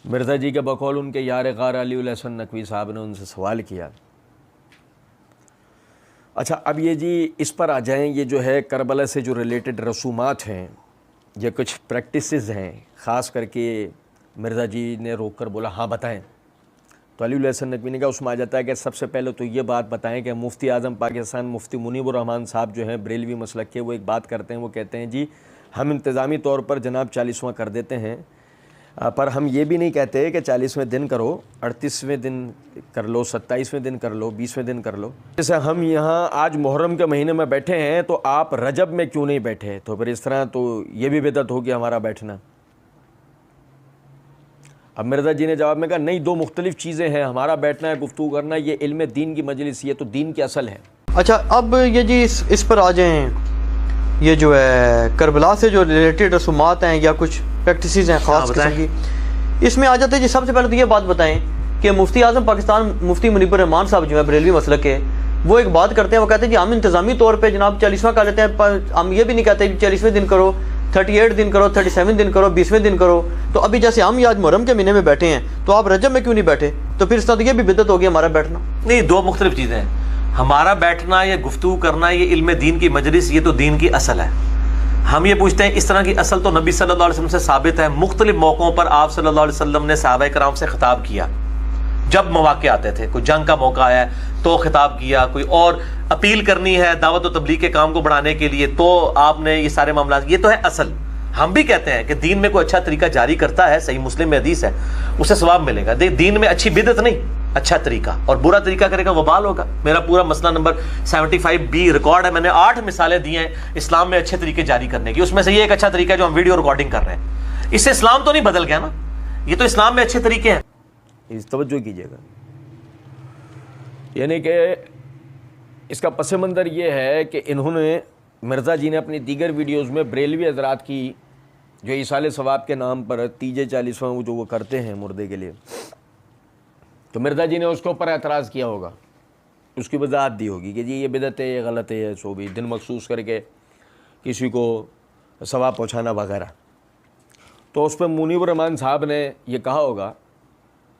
مرزا جی کے بقول ان کے یار غار علی الحسن نقوی صاحب نے ان سے سوال کیا. اچھا اب یہ جی اس پر آ جائیں, یہ جو ہے کربلا سے جو ریلیٹڈ رسومات ہیں, یہ کچھ پریکٹسز ہیں, خاص کر کے مرزا جی نے روک کر بولا ہاں بتائیں. تو علی الحسن نقوی نے کہا اس میں آ جاتا ہے کہ سب سے پہلے تو یہ بات بتائیں کہ مفتی اعظم پاکستان مفتی منیب الرحمان صاحب جو ہیں بریلوی مسلک کے, وہ ایک بات کرتے ہیں, وہ کہتے ہیں جی ہم انتظامی طور پر جناب 40واں کر دیتے ہیں, پر ہم یہ بھی نہیں کہتے کہ 40ویں دن کرو, 38ویں دن کر لو, 27ویں دن کر لو, 20ویں دن کر لو. جیسے ہم یہاں آج محرم کے مہینے میں بیٹھے ہیں تو آپ رجب میں کیوں نہیں بیٹھے؟ تو پھر اس طرح تو یہ بھی بدعت ہوگی ہمارا بیٹھنا. اب مرزا جی نے جواب میں کہا نہیں, دو مختلف چیزیں ہیں, ہمارا بیٹھنا ہے, گفتگو کرنا, یہ علم دین کی مجلس, یہ تو دین کی اصل ہے. اچھا اب یہ جی اس پر آ جائیں, یہ جو ہے کربلا سے جو ریلیٹڈ رسومات ہیں یا کچھ پریکٹسز ہیں خاص قسم کی, اس میں آ جاتے ہیں جی. سب سے پہلے تو یہ بات بتائیں کہ مفتی اعظم پاکستان مفتی منیب الرحمان صاحب جو ہے بریلوی مسلک کے, وہ ایک بات کرتے ہیں, وہ کہتے ہیں جی ہم انتظامی طور پہ جناب 40واں کر لیتے ہیں, ہم یہ بھی نہیں کہتے 40ویں دن کرو, 38 دن کرو, 37 دن کرو, 20ویں دن کرو. تو ابھی جیسے ہم آج محرم کے مہینے میں بیٹھے ہیں تو آپ رجب میں کیوں نہیں بیٹھے؟ تو پھر اس طرح یہ بھی بدعت ہوگی ہمارا بیٹھنا. نہیں, دو مختلف چیزیں ہیں. ہمارا بیٹھنا یا گفتگو کرنا یہ علم دین کی مجلس, یہ تو دین کی اصل ہے. ہم یہ پوچھتے ہیں اس طرح کی اصل تو نبی صلی اللہ علیہ وسلم سے ثابت ہے. مختلف موقعوں پر آپ صلی اللہ علیہ وسلم نے صحابہ کرام سے خطاب کیا. جب مواقع آتے تھے, کوئی جنگ کا موقع آیا ہے تو خطاب کیا, کوئی اور اپیل کرنی ہے دعوت و تبلیغ کے کام کو بڑھانے کے لیے تو آپ نے یہ سارے معاملات, یہ تو ہے اصل. ہم بھی کہتے ہیں کہ دین میں کوئی اچھا طریقہ جاری کرتا ہے, صحیح مسلم میں حدیث ہے, اسے ثواب ملے گا. دین میں اچھی بدعت نہیں, اچھا طریقہ, اور برا طریقہ کرے گا وبال ہوگا. میرا پورا مسئلہ نمبر 75B ریکارڈ ہے, میں نے 8 مثالیں دی ہیں اسلام میں اچھے طریقے جاری کرنے کی. اس میں سے یہ ایک اچھا طریقہ ہے جو ہم ویڈیو ریکارڈنگ کر رہے ہیں. اس سے اسلام تو نہیں بدل گیا نا, یہ تو اسلام میں اچھے طریقے ہیں. اس توجہ کیجیے گا, یعنی کہ اس کا پس منظر یہ ہے کہ انہوں نے, مرزا جی نے اپنی دیگر ویڈیوز میں بریلوی حضرات کی جو ایصال ثواب کے نام پر تیجے 40واں جو وہ کرتے ہیں مردے کے لیے, تو مرزا جی نے اس کے اوپر اعتراض کیا ہوگا, اس کی وضاحت دی ہوگی کہ جی یہ بدعت ہے, یہ غلط ہے, سو بھی دن مخصوص کر کے کسی کو ثواب پہنچانا وغیرہ. تو اس پہ منیب الرحمان صاحب نے یہ کہا ہوگا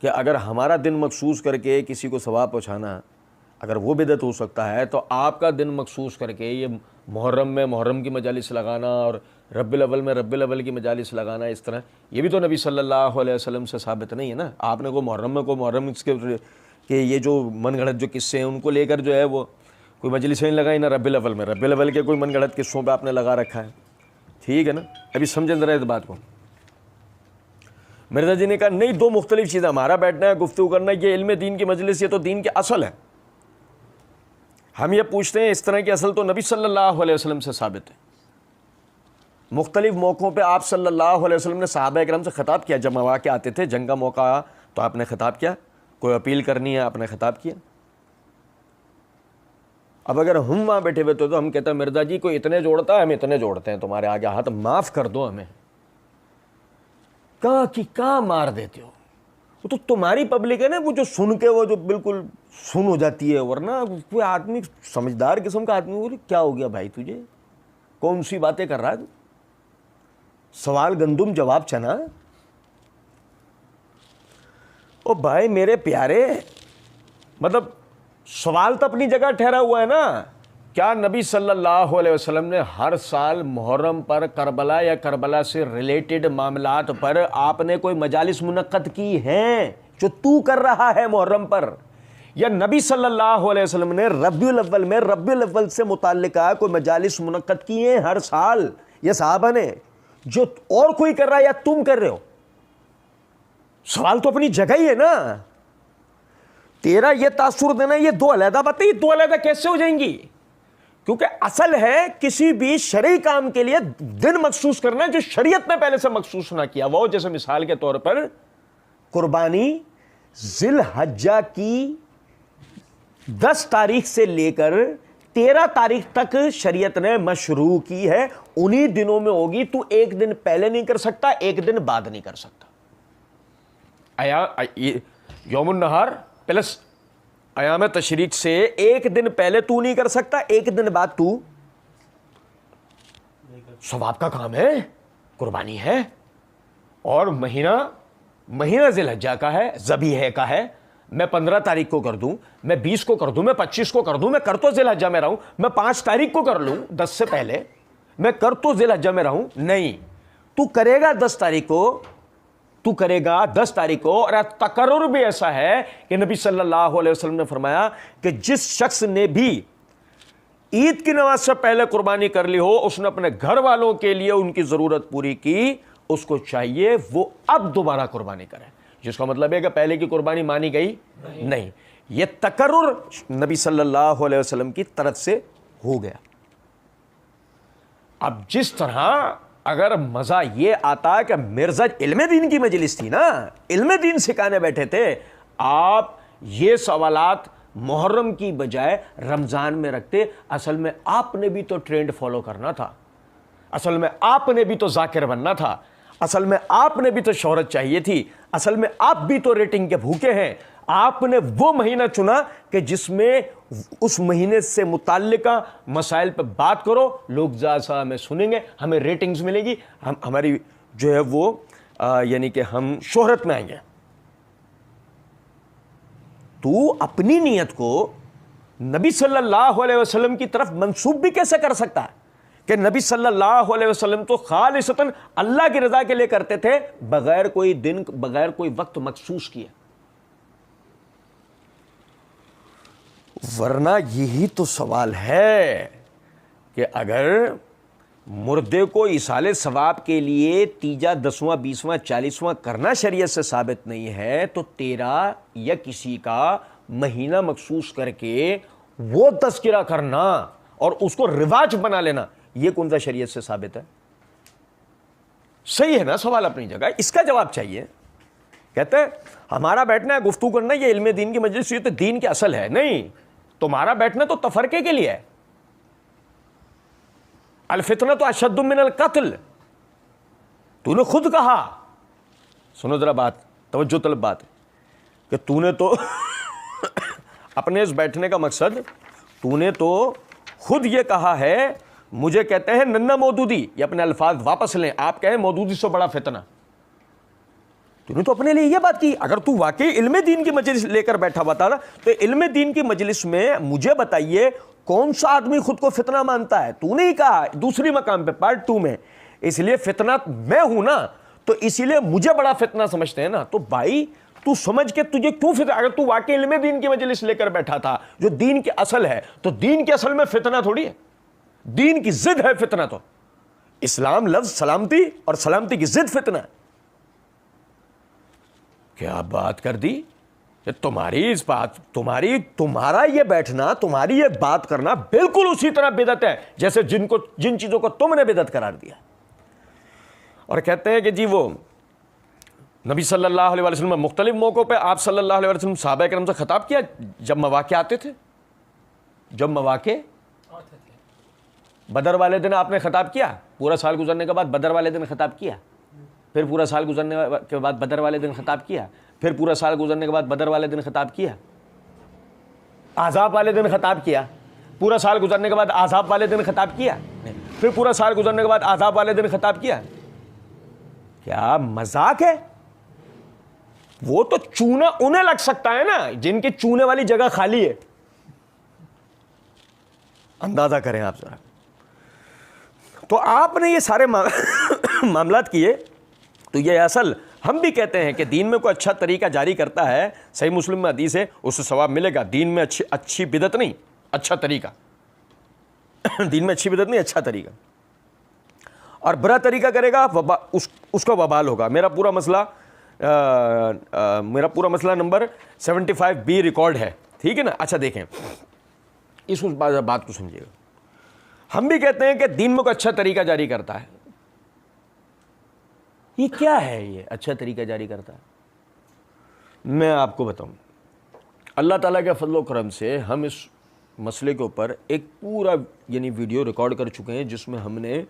کہ اگر ہمارا دن مخصوص کر کے کسی کو ثواب پہنچانا اگر وہ بدعت ہو سکتا ہے, تو آپ کا دن مخصوص کر کے یہ محرم میں محرم کی مجالس لگانا اور ربیع الاول میں ربیع الاول کی مجالس لگانا, اس طرح یہ بھی تو نبی صلی اللہ علیہ وسلم سے ثابت نہیں ہے نا. آپ نے کو محرم میں کو محرم اس کے کہ یہ جو من گھڑت جو قصے ہیں ان کو لے کر جو ہے وہ کوئی مجلس نہیں لگائی, نہ ربیع الاول میں ربیع الاول کے کوئی من گھڑت قصوں پہ آپ نے لگا رکھا ہے. ٹھیک ہے نا, ابھی سمجھیں ذرا اس بات کو. مرزا جی نے کہا نہیں, دو مختلف چیزیں, ہمارا بیٹھنا ہے, گفتگو کرنا, یہ علم دین کی مجلس, یہ تو دین کی اصل ہے. ہم یہ پوچھتے ہیں اس طرح کی اصل تو نبی صلی اللہ علیہ وسلم سے ثابت ہے. مختلف موقعوں پہ آپ صلی اللہ علیہ وسلم نے صحابہ کرام سے خطاب کیا. جب مواقع آتے تھے, جنگ کا موقع آیا تو آپ نے خطاب کیا, کوئی اپیل کرنی ہے آپ نے خطاب کیا. اب اگر ہم وہاں بیٹھے ہوئے تو ہم کہتے ہیں مرزا جی کوئی اتنے جوڑتا ہے, ہم اتنے جوڑتے ہیں تمہارے آگے ہاتھ, معاف کر دو ہمیں. کہاں کی کہاں مار دیتے ہو, وہ تو تمہاری پبلک ہے نا, وہ جو سن کے وہ جو بالکل سن ہو جاتی ہے. ورنہ کوئی آدمی سمجھدار قسم کا آدمی, بولے کیا ہو گیا بھائی تجھے, کون سی باتیں کر رہا ہے, سوال گندم جواب چنا. او بھائی میرے پیارے, مطلب سوال تو اپنی جگہ ٹھہرا ہوا ہے نا. کیا نبی صلی اللہ علیہ وسلم نے ہر سال محرم پر کربلا یا کربلا سے ریلیٹڈ معاملات پر آپ نے کوئی مجالس منعقد کی ہیں جو تو کر رہا ہے محرم پر؟ یا نبی صلی اللہ علیہ وسلم نے ربیع الاول میں ربیع الاول سے متعلقہ کوئی مجالس منعقد کی ہیں ہر سال یا صحابہ نے, جو اور کوئی کر رہا ہے یا تم کر رہے ہو؟ سوال تو اپنی جگہ ہی ہے نا. تیرا یہ تاثر دینا, یہ دو علیحدہ باتیں, یہ دو علیحدہ کیسے ہو جائیں گی؟ کیونکہ اصل ہے کسی بھی شرعی کام کے لیے دن مخصوص کرنا جو شریعت میں پہلے سے مخصوص نہ کیا وہ. جیسے مثال کے طور پر قربانی ذی الحجہ کی 10 تاریخ سے لے کر 13 تاریخ تک شریعت نے مشروع کی ہے, انہی دنوں میں ہوگی. تو ایک دن پہلے نہیں کر سکتا, ایک دن بعد نہیں کر سکتا. یوم النہار پلس ایام تشریق سے ایک دن پہلے تو نہیں کر سکتا, ایک دن بعد تو. ثواب کا کام ہے, قربانی ہے, اور مہینہ مہینہ ذی الحجہ کا ہے، ذبیحہ کا ہے، میں 15 تاریخ کو کر دوں، میں 20 کو کر دوں، میں 25 کو کر دوں، میں کر تو ذی الحجہ میں رہوں، میں 5 تاریخ کو کر لوں 10 سے پہلے، میں کر تو ذی الحجہ میں رہوں، نہیں، تو کرے گا 10 تاریخ کو، تو کرے گا 10 تاریخ کو۔ اور تقرر بھی ایسا ہے کہ نبی صلی اللہ علیہ وسلم نے فرمایا کہ جس شخص نے بھی عید کی نماز سے پہلے قربانی کر لی ہو، اس نے اپنے گھر والوں کے لیے ان کی ضرورت پوری کی، اس کو چاہیے وہ اب دوبارہ قربانی کرے، جس کا مطلب ہے کہ پہلے کی قربانی مانی گئی نہیں۔ یہ تقرر نبی صلی اللہ علیہ وسلم کی طرف سے ہو گیا۔ اب جس طرح اگر مزہ یہ آتا کہ مرزا علم دین کی مجلس تھی نا، علم دین سکھانے بیٹھے تھے، آپ یہ سوالات محرم کی بجائے رمضان میں رکھتے، اصل میں آپ نے بھی تو ٹرینڈ فالو کرنا تھا، اصل میں آپ نے بھی تو ذاکر بننا تھا، اصل میں آپ نے بھی تو شہرت چاہیے تھی، اصل میں آپ بھی تو ریٹنگ کے بھوکے ہیں۔ آپ نے وہ مہینہ چنا کہ جس میں اس مہینے سے متعلقہ مسائل پہ بات کرو، لوگ زیادہ ہمیں سنیں گے، ہمیں ریٹنگز ملے گی، ہماری جو ہے وہ یعنی کہ ہم شہرت میں آئیں گے۔ تو اپنی نیت کو نبی صلی اللہ علیہ وسلم کی طرف منسوب بھی کیسے کر سکتا ہے کہ نبی صلی اللہ علیہ وسلم تو خالصتاً اللہ کی رضا کے لیے کرتے تھے، بغیر کوئی دن، بغیر کوئی وقت مخصوص کیے۔ ورنہ یہی تو سوال ہے کہ اگر مردے کو ایصال ثواب کے لیے تیجا 10واں 20واں 40واں کرنا شریعت سے ثابت نہیں ہے، تو تیرا یا کسی کا مہینہ مخصوص کر کے وہ تذکرہ کرنا اور اس کو رواج بنا لینا، یہ کون سا شریعت سے ثابت ہے؟ صحیح ہے نا سوال اپنی جگہ، اس کا جواب چاہیے۔ کہتے ہیں ہمارا بیٹھنا ہے، گفتگو کرنا، یہ علم دین کی مجلس، یہ تو دین کی اصل ہے۔ نہیں، تمہارا بیٹھنا تو تفرقے کے لیے ہے۔ الفتنہ تو اشد من القتل، تو نے خود کہا، سنو ذرا بات، توجہ طلب بات، کہ تو نے تو اپنے اس بیٹھنے کا مقصد، تو نے تو خود یہ کہا ہے، مجھے کہتے ہیں ننا مودودی، یہ اپنے الفاظ واپس لیں، آپ کہیں مودودی سے بڑا فتنہ، تو نے تو اپنے لیے یہ بات کی۔ اگر تو واقعی علم دین کی مجلس لے کر بیٹھا ہوا تھا تو علم دین کی مجلس میں مجھے بتائیے کون سا آدمی خود کو فتنہ مانتا ہے؟ تو نے ہی کہا دوسری مقام پہ پارٹ 2 میں، اس لیے فتنہ میں ہوں نا، تو اسی لیے مجھے بڑا فتنہ سمجھتے ہیں نا۔ تو بھائی تو سمجھ کے تجھے کیوں فتنہ، اگر تو واقعی علم دین کی مجلس لے کر بیٹھا تھا جو دین کی اصل ہے، تو دین کی اصل میں فتنہ تھوڑی ہے، دین کی ضد ہے فتنہ۔ تو اسلام لفظ سلامتی، اور سلامتی کی ضد فتنہ ہے۔ کیا بات کر دی کہ تمہاری اس بات، تمہارا یہ بیٹھنا، تمہاری یہ بات کرنا بالکل اسی طرح بدعت ہے جیسے جن چیزوں کو تم نے بدعت قرار دیا۔ اور کہتے ہیں کہ جی وہ نبی صلی اللہ علیہ وسلم مختلف موقعوں پہ آپ صلی اللہ علیہ وسلم صحابہ کرام سے خطاب کیا جب مواقع آتے تھے، جب مواقع بدر والے دن آپ نے خطاب کیا، پورا سال گزرنے کے بعد بدر والے دن خطاب کیا، پھر پورا سال گزرنے کے بعد بدر والے دن خطاب کیا، پھر پورا سال گزرنے کے بعد بدر والے دن خطاب کیا، احزاب والے دن خطاب کیا، پورا سال گزرنے کے بعد احزاب والے دن خطاب کیا، پھر پورا سال گزرنے کے بعد احزاب والے دن خطاب کیا۔ کیا مذاق ہے؟ وہ تو چونا انہیں لگ سکتا ہے نا جن کے چونے والی جگہ خالی ہے، اندازہ کریں آپ ذرا۔ تو آپ نے یہ سارے معاملات کیے، تو یہ اصل ہم بھی کہتے ہیں کہ دین میں کوئی اچھا طریقہ جاری کرتا ہے، صحیح مسلم میں حدیث ہے، اس سے ثواب ملے گا۔ دین میں اچھی بدعت نہیں، اچھا طریقہ، دین میں اچھی بدعت نہیں، اچھا طریقہ، اور برا طریقہ کرے گا اس کا وبال ہوگا۔ میرا پورا مسئلہ نمبر 75B ریکارڈ ہے، ٹھیک ہے نا۔ اچھا دیکھیں اس بات کو سمجھیے گا، ہم بھی کہتے ہیں کہ دین میں کوئی اچھا طریقہ جاری کرتا ہے۔ یہ کیا ہے؟ یہ اچھا طریقہ جاری کرتا ہے، میں آپ کو بتاؤں۔ اللہ تعالیٰ کے فضل و کرم سے ہم اس مسئلے کے اوپر ایک پورا یعنی ویڈیو ریکارڈ کر چکے ہیں جس میں ہم نے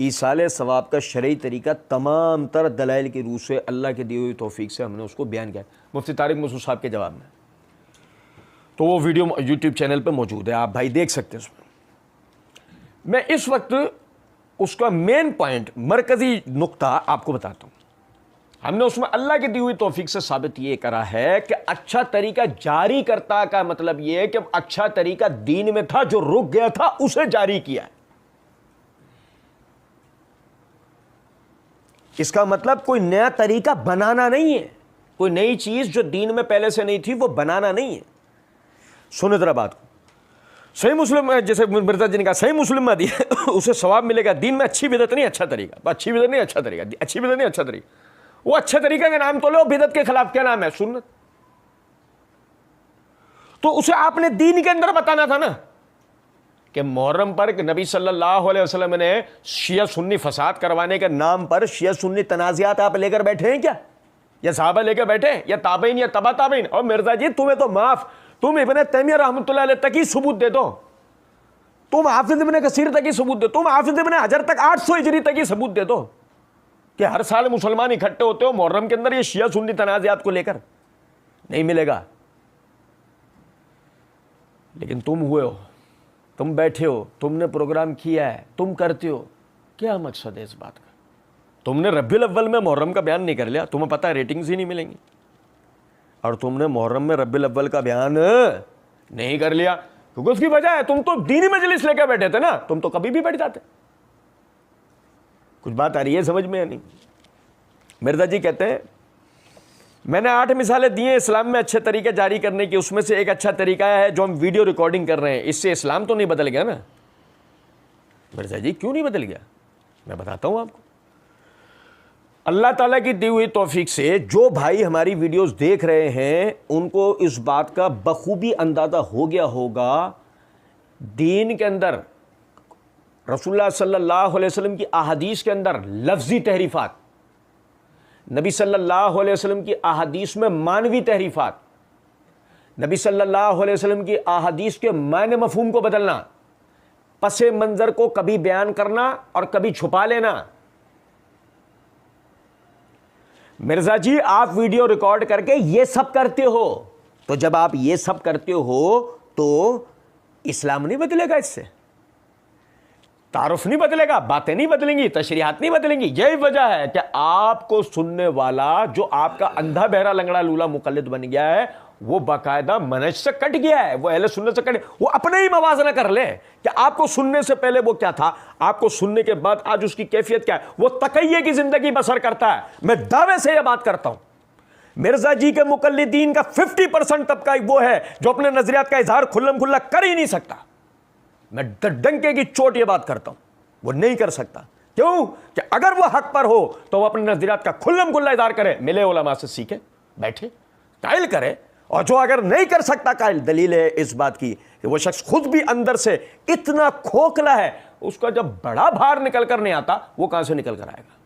ایصال ثواب کا شرعی طریقہ تمام تر دلائل کی روح سے اللہ کے دی ہوئی توفیق سے ہم نے اس کو بیان کیا مفتی طارق مسعود صاحب کے جواب میں۔ تو وہ ویڈیو یوٹیوب چینل پہ موجود ہے، آپ بھائی دیکھ سکتے ہیں اس میں۔ میں اس وقت اس کا مین پوائنٹ، مرکزی نقطہ آپ کو بتاتا ہوں۔ ہم نے اس میں اللہ کی دی ہوئی توفیق سے ثابت یہ کرا ہے کہ اچھا طریقہ جاری کرتا کا مطلب یہ ہے کہ اچھا طریقہ دین میں تھا، جو رک گیا تھا اسے جاری کیا ہے۔ اس کا مطلب کوئی نیا طریقہ بنانا نہیں ہے، کوئی نئی چیز جو دین میں پہلے سے نہیں تھی وہ بنانا نہیں ہے۔ سنو ذرا بات کو، صحیح مسلم، جیسے مرزا جی نے کہا صحیح مسلم میں دیا اسے ثواب ملے گا، دین میں اچھی بدعت نہیں اچھا طریقہ، اچھی بدعت نہیں اچھا طریقہ، اچھی بدعت نہیں اچھا طریقہ، وہ اچھے طریقے کا نام تو لو، بدعت کے خلاف کیا نام ہے؟ سنت۔ تو اسے آپ نے دین کے اندر بتانا تھا نا کہ محرم پر نبی صلی اللہ علیہ وسلم نے شیعہ سنی فساد کروانے کے نام پر شیعہ سنی تنازعات آپ لے کر بیٹھے ہیں کیا؟ یا صحابہ لے کر بیٹھے یا تابعین یا تبع تابعین؟ اور مرزا جی تمہیں تو معاف، تم ابن تیمیہ رحمۃ اللہ علیہ تک ہی ثبوت دے دو، تم حافظ ابن کثیر تک ہی ثبوت دے، تم حافظ ابن حجر تک 800 ہجری تک ہی ثبوت دے دو کہ ہر سال مسلمان اکٹھے ہوتے ہو محرم کے اندر یہ شیعہ سنی تنازعات کو لے کر، نہیں ملے گا۔ لیکن تم ہوئے ہو، تم بیٹھے ہو، تم نے پروگرام کیا ہے، تم کرتے ہو، کیا مقصد ہے اس بات کا؟ تم نے ربیع الاول میں محرم کا بیان نہیں کر لیا، تمہیں پتہ ہے ریٹنگز ہی نہیں ملیں گی، اور تم نے محرم میں ربیع الاول کا بیان نہیں کر لیا کیونکہ اس کی وجہ ہے تم تو دینی مجلس لے کے بیٹھے تھے نا، تم تو کبھی بھی بیٹھ جاتے۔ کچھ بات آ رہی ہے سمجھ میں یا نہیں؟ مرزا جی کہتے ہیں میں نے 8 مثالیں دی ہیں اسلام میں اچھے طریقے جاری کرنے کی، اس میں سے ایک اچھا طریقہ ہے جو ہم ویڈیو ریکارڈنگ کر رہے ہیں، اس سے اسلام تو نہیں بدل گیا نا؟ مرزا جی کیوں نہیں بدل گیا؟ میں بتاتا ہوں آپ کو۔ اللہ تعالیٰ کی دی ہوئی توفیق سے جو بھائی ہماری ویڈیوز دیکھ رہے ہیں ان کو اس بات کا بخوبی اندازہ ہو گیا ہوگا، دین کے اندر رسول اللہ صلی اللہ علیہ وسلم کی احادیث کے اندر لفظی تحریفات، نبی صلی اللہ علیہ وسلم کی احادیث میں معنوی تحریفات، نبی صلی اللہ علیہ وسلم کی احادیث کے معنی مفہوم کو بدلنا، پس منظر کو کبھی بیان کرنا اور کبھی چھپا لینا۔ مرزا جی آپ ویڈیو ریکارڈ کر کے یہ سب کرتے ہو، تو جب آپ یہ سب کرتے ہو تو اسلام نہیں بدلے گا، اس سے تعارف نہیں بدلے گا، باتیں نہیں بدلیں گی، تشریحات نہیں بدلیں گی۔ یہی وجہ ہے کہ آپ کو سننے والا جو آپ کا اندھا بہرا لنگڑا لولا مقلد بن گیا ہے وہ باقاعدہ منہج سے کٹ گیا ہے، وہ اہل سنت سے کٹ، وہ اپنے ہی موازنہ کر لے کہ آپ کو سننے سے پہلے وہ کیا تھا، آپ کو سننے کے بعد آج اس کی کیفیت کیا ہے۔ وہ تقیہ کی زندگی بسر کرتا ہے، میں دعوے سے یہ بات کرتا ہوں۔ مرزا جی کے مقلدین کا 50% طبقہ وہ ہے جو اپنے نظریات کا اظہار کھلم کھلا کر ہی نہیں سکتا۔ میں ڈنکے کی چوٹ یہ بات کرتا ہوں، وہ نہیں کر سکتا۔ کیوں؟ کہ اگر وہ حق پر ہو تو وہ اپنے نظریات کا کھلم کھلا اظہار کرے، ملے علماء سے سیکھے، بیٹھے قائل کرے، اور جو اگر نہیں کر سکتا قائل، دلیل ہے اس بات کی کہ وہ شخص خود بھی اندر سے اتنا کھوکھلا ہے، اس کا جب بڑا بھار نکل کر نہیں آتا وہ کہاں سے نکل کر آئے گا؟